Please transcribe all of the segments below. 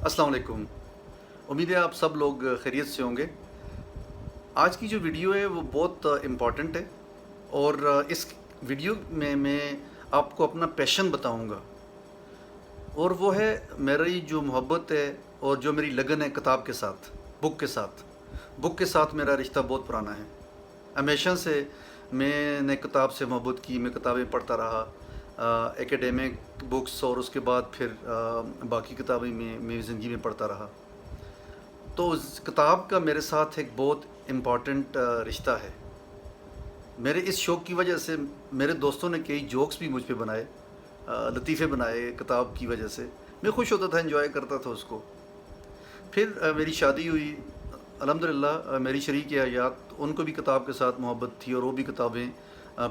السلام علیکم۔ امید ہے آپ سب لوگ خیریت سے ہوں گے۔ آج کی جو ویڈیو ہے وہ بہت امپورٹنٹ ہے، اور اس ویڈیو میں آپ کو اپنا پیشن بتاؤں گا، اور وہ ہے میری جو محبت ہے اور جو میری لگن ہے کتاب کے ساتھ، بک کے ساتھ میرا رشتہ بہت پرانا ہے۔ ہمیشہ سے میں نے کتاب سے محبت کی، میں کتابیں پڑھتا رہا، ایکیڈیمک بکس، اور اس کے بعد پھر باقی کتابیں میں زندگی میں پڑھتا رہا۔ تو اس کتاب کا میرے ساتھ ایک بہت امپورٹنٹ رشتہ ہے۔ میرے اس شوق کی وجہ سے میرے دوستوں نے کئی جوکس بھی مجھ پہ بنائے، لطیفے بنائے کتاب کی وجہ سے۔ میں خوش ہوتا تھا، انجوائے کرتا تھا اس کو۔ پھر میری شادی ہوئی، الحمدللہ میری شریک حیات ان کو بھی کتاب کے ساتھ محبت تھی، اور وہ بھی کتابیں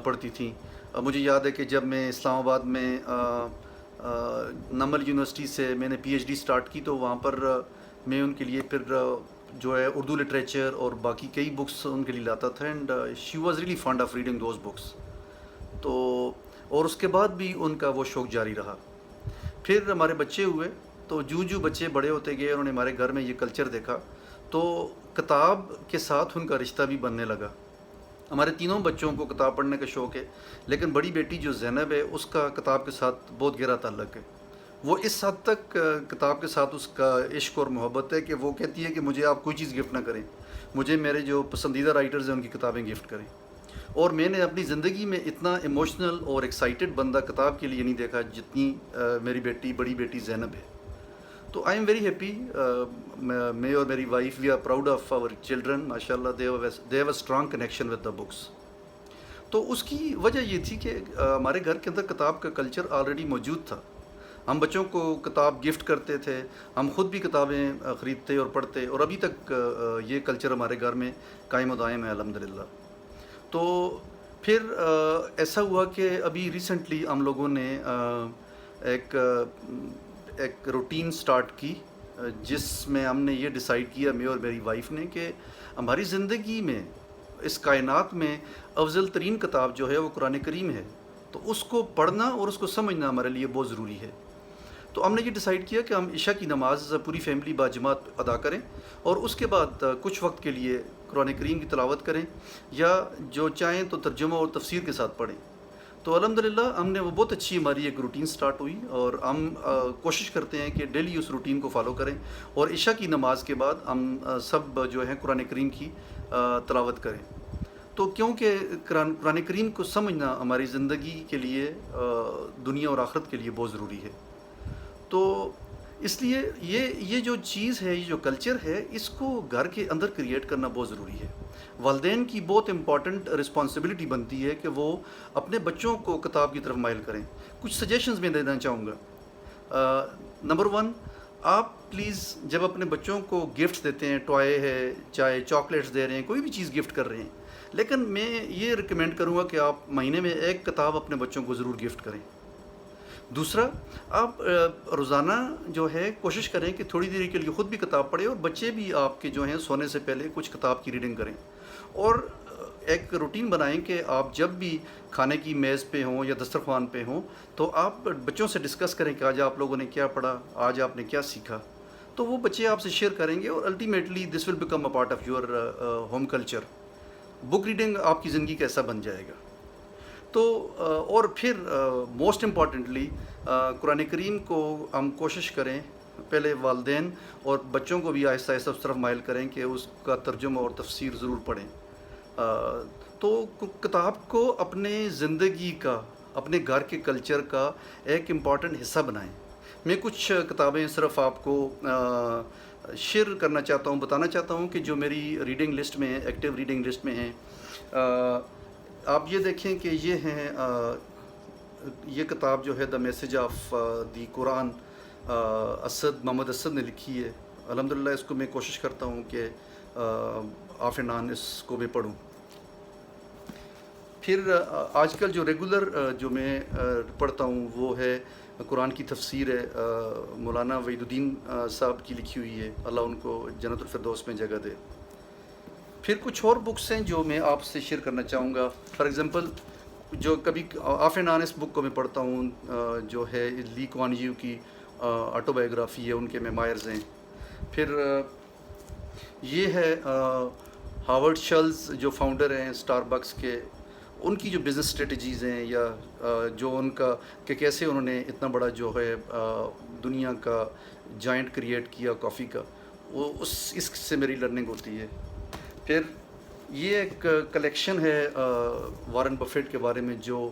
پڑھتی تھیں۔ مجھے یاد ہے کہ جب میں اسلام آباد میں نمل یونیورسٹی سے میں نے پی ایچ ڈی سٹارٹ کی، تو وہاں پر میں ان کے لیے پھر جو ہے اردو لٹریچر اور باقی کئی بکس ان کے لیے لاتا تھا، and she was really fond of reading those books. تو اور اس کے بعد بھی ان کا وہ شوق جاری رہا۔ پھر ہمارے بچے ہوئے، تو جو بچے بڑے ہوتے گئے، انہوں نے ہمارے گھر میں یہ کلچر دیکھا، تو کتاب کے ساتھ ان کا رشتہ بھی بننے لگا۔ ہمارے تینوں بچوں کو کتاب پڑھنے کا شوق ہے، لیکن بڑی بیٹی جو زینب ہے اس کا کتاب کے ساتھ بہت گہرا تعلق ہے۔ وہ اس حد تک کتاب کے ساتھ اس کا عشق اور محبت ہے کہ وہ کہتی ہے کہ مجھے آپ کوئی چیز گفٹ نہ کریں، مجھے میرے جو پسندیدہ رائٹرز ہیں ان کی کتابیں گفٹ کریں۔ اور میں نے اپنی زندگی میں اتنا ایموشنل اور ایکسائٹڈ بندہ کتاب کے لیے نہیں دیکھا جتنی میری بڑی بیٹی زینب ہے۔ تو آئی ایم ویری ہیپی، میں اور میری wife we are proud of our children, ماشاء اللہ they have a strong connection with the books. تو اس کی وجہ یہ تھی کہ ہمارے گھر کے اندر کتاب کا کلچر آلریڈی موجود تھا۔ ہم بچوں کو کتاب گفٹ کرتے تھے، ہم خود بھی کتابیں خریدتے اور پڑھتے، اور ابھی تک یہ کلچر ہمارے گھر میں قائم و دائم ہے الحمدللہ۔ تو پھر ایسا ہوا کہ ابھی ریسنٹلی ہم لوگوں نے ایک روٹین سٹارٹ کی، جس میں ہم نے یہ ڈیسائیڈ کیا، میں اور میری وائف نے، کہ ہماری زندگی میں اس کائنات میں افضل ترین کتاب جو ہے وہ قرآن کریم ہے، تو اس کو پڑھنا اور اس کو سمجھنا ہمارے لیے بہت ضروری ہے۔ تو ہم نے یہ ڈیسائیڈ کیا کہ ہم عشاء کی نماز پوری فیملی باجماعت ادا کریں، اور اس کے بعد کچھ وقت کے لیے قرآن کریم کی تلاوت کریں، یا جو چاہیں تو ترجمہ اور تفسیر کے ساتھ پڑھیں۔ تو الحمدللہ ہم نے وہ بہت اچھی ہماری ایک روٹین سٹارٹ ہوئی، اور ہم کوشش کرتے ہیں کہ ڈیلی اس روٹین کو فالو کریں، اور عشاء کی نماز کے بعد ہم سب جو ہیں قرآن کریم کی تلاوت کریں۔ تو کیونکہ قرآن کریم کو سمجھنا ہماری زندگی کے لیے، دنیا اور آخرت کے لیے بہت ضروری ہے۔ تو اس لیے یہ جو چیز ہے، یہ جو کلچر ہے، اس کو گھر کے اندر کریٹ کرنا بہت ضروری ہے۔ والدین کی بہت امپورٹنٹ رسپانسبلٹی بنتی ہے کہ وہ اپنے بچوں کو کتاب کی طرف مائل کریں۔ کچھ سجیشنز میں دینا چاہوں گا۔ نمبر 1، آپ پلیز جب اپنے بچوں کو گفٹ دیتے ہیں، ٹوائے ہے، چاہے چاکلیٹس دے رہے ہیں، کوئی بھی چیز گفٹ کر رہے ہیں، لیکن میں یہ ریکمینڈ کروں گا کہ آپ مہینے میں ایک کتاب اپنے بچوں کو ضرور گفٹ کریں۔ دوسرا، آپ روزانہ جو ہے کوشش کریں کہ تھوڑی دیر کے لیے خود بھی کتاب پڑھیں، اور بچے بھی آپ کے جو ہیں سونے سے پہلے کچھ کتاب کی ریڈنگ کریں، اور ایک روٹین بنائیں کہ آپ جب بھی کھانے کی میز پہ ہوں یا دسترخوان پہ ہوں، تو آپ بچوں سے ڈسکس کریں کہ آج آپ لوگوں نے کیا پڑھا، آج آپ نے کیا سیکھا۔ تو وہ بچے آپ سے شیئر کریں گے، اور ultimately this will become a part of your home culture. Book reading آپ کی زندگی کا حصہ بن جائے گا۔ تو اور پھر موسٹ امپورٹنٹلی قرآن کریم کو ہم کوشش کریں، پہلے والدین اور بچوں کو بھی آہستہ آہستہ اس طرف مائل کریں کہ اس کا ترجمہ اور تفسیر ضرور پڑھیں۔ تو کتاب کو اپنے زندگی کا، اپنے گھر کے کلچر کا ایک امپورٹنٹ حصہ بنائیں۔ میں کچھ کتابیں صرف آپ کو شیئر کرنا چاہتا ہوں، بتانا چاہتا ہوں کہ جو میری ریڈنگ لسٹ میں ہیں، ایکٹیو ریڈنگ لسٹ میں ہیں۔ آپ یہ دیکھیں کہ یہ ہیں، یہ کتاب جو ہے دا میسیج آف دی قرآن، محمد اسد نے لکھی ہے۔ الحمدللہ اس کو میں کوشش کرتا ہوں کہ آف اینڈ آن اس کو میں پڑھوں۔ پھر آج کل جو ریگولر جو میں پڑھتا ہوں وہ ہے قرآن کی تفسیر ہے، مولانا وحید الدین صاحب کی لکھی ہوئی ہے، اللہ ان کو جنت الفردوس میں جگہ دے۔ پھر کچھ اور بکس ہیں جو میں آپ سے شیئر کرنا چاہوں گا۔ فار ایگزامپل، جو کبھی آف اینڈ آن اس بک کو میں پڑھتا ہوں، جو ہے لی کوان یو کی آٹو بایوگرافی ہے، ان کے میمائرز ہیں. پھر یہ ہے ہاورڈ شلز جو فاؤنڈر ہیں اسٹار بکس کے، ان کی جو بزنس اسٹریٹجیز ہیں، یا جو ان کا کہ کیسے انہوں نے اتنا بڑا جو ہے دنیا کا جائنٹ کریٹ کیا کافی کا، وہ اس سے میری لرننگ ہوتی ہے. پھر یہ ایک کلیکشن ہے وارن بفیٹ کے بارے میں، جو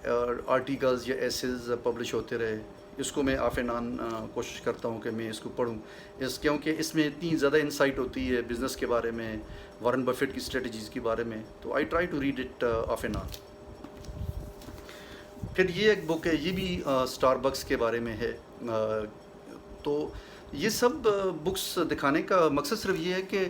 آرٹیکلز یا ایسیز پبلش ہوتے رہے. اس کو میں آف اینڈ آن کوشش کرتا ہوں کہ میں اس کو پڑھوں، کیونکہ اس میں اتنی زیادہ انسائٹ ہوتی ہے بزنس کے بارے میں، وارن بفیٹ کی اسٹریٹجیز کے بارے میں. تو I try to read it off and on. پھر یہ ایک بک ہے، یہ بھی اسٹار بکس کے بارے میں ہے. تو یہ سب بکس دکھانے کا مقصد صرف یہ ہے کہ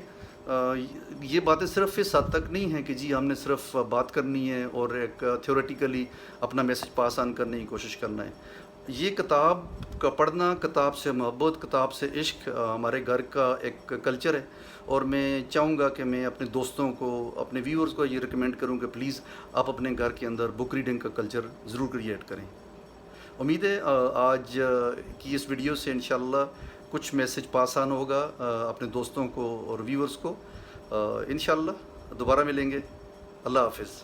یہ باتیں صرف اس حد تک نہیں ہیں کہ جی ہم نے صرف بات کرنی ہے اور ایک تھیوریٹیکلی اپنا میسج پاس آن کرنے کی کوشش کرنا ہے. یہ کتاب کا پڑھنا، کتاب سے محبت، کتاب سے عشق ہمارے گھر کا ایک کلچر ہے. اور میں چاہوں گا کہ میں اپنے دوستوں کو، اپنے ویورز کو یہ ریکمینڈ کروں کہ پلیز آپ اپنے گھر کے اندر بک ریڈنگ کا کلچر ضرور کریٹ کریں. امید ہے آج کی اس ویڈیو سے انشاءاللہ کچھ میسج پاس آن ہوگا اپنے دوستوں کو اور ویورز کو. انشاءاللہ دوبارہ ملیں گے. اللہ حافظ.